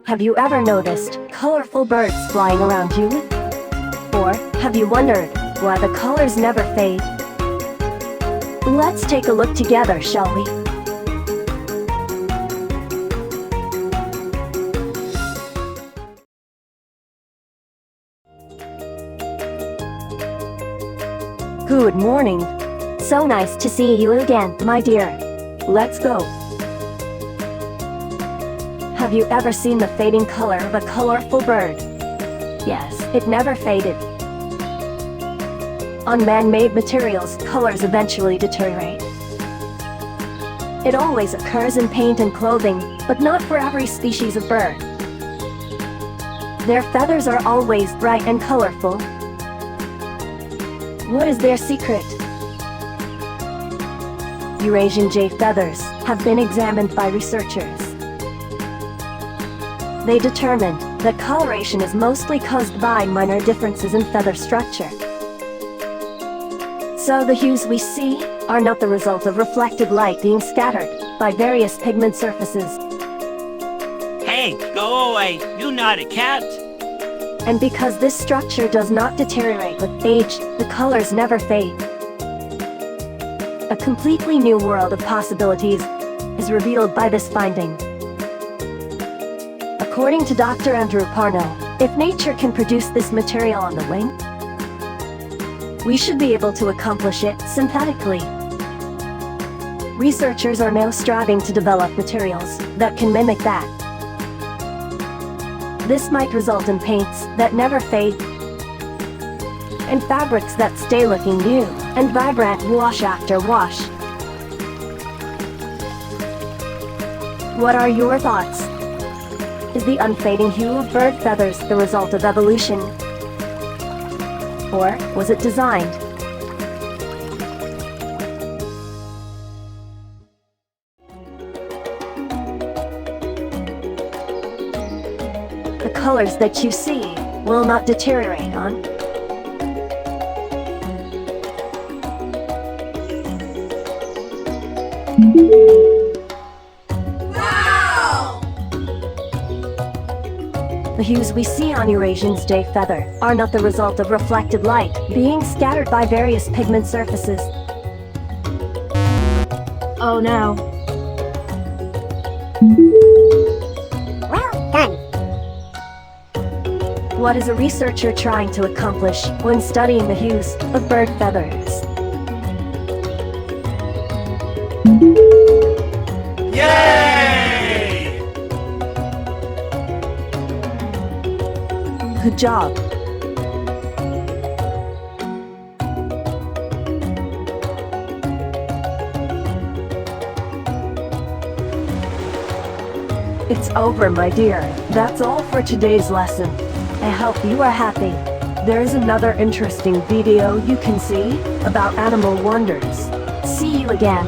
Have you ever noticed colorful birds flying around you? Or have you wondered why the colors never fade? Let's take a look together, shall we? Good morning. So nice to see you again, my dear. Let's go. Have you ever seen the fading color of a colorful bird? Yes, it never faded. On man-made materials, colors eventually deteriorate. It always occurs in paint and clothing, but not for every species of bird. Their feathers are always bright and colorful. What is their secret? Eurasian jay feathers have been examined by researchers. They determined that coloration is mostly caused by minor differences in feather structure. So the hues we see are not the result of reflected light being scattered by various pigment surfaces. Hey, go away, you're not a cat. And because this structure does not deteriorate with age, the colors never fade. A completely new world of possibilities is revealed by this finding. According to Dr. Andrew Parno, if nature can produce this material on the wing, we should be able to accomplish it synthetically. Researchers are now striving to develop materials that can mimic that. This might result in paints that never fade, and fabrics that stay looking new and vibrant wash after wash. What are your thoughts? Is the unfading hue of bird feathers the result of evolution? Or was it designed? The colors that you see will not deteriorate on. The hues we see on Eurasian's jay feather are not the result of reflected light being scattered by various pigment surfaces. Oh no. Well done. What is a researcher trying to accomplish when studying the hues of bird feathers? Yay! Good job. It's over, my dear. That's all for today's lesson. I hope you are happy. There's another interesting video you can see about animal wonders. See you again.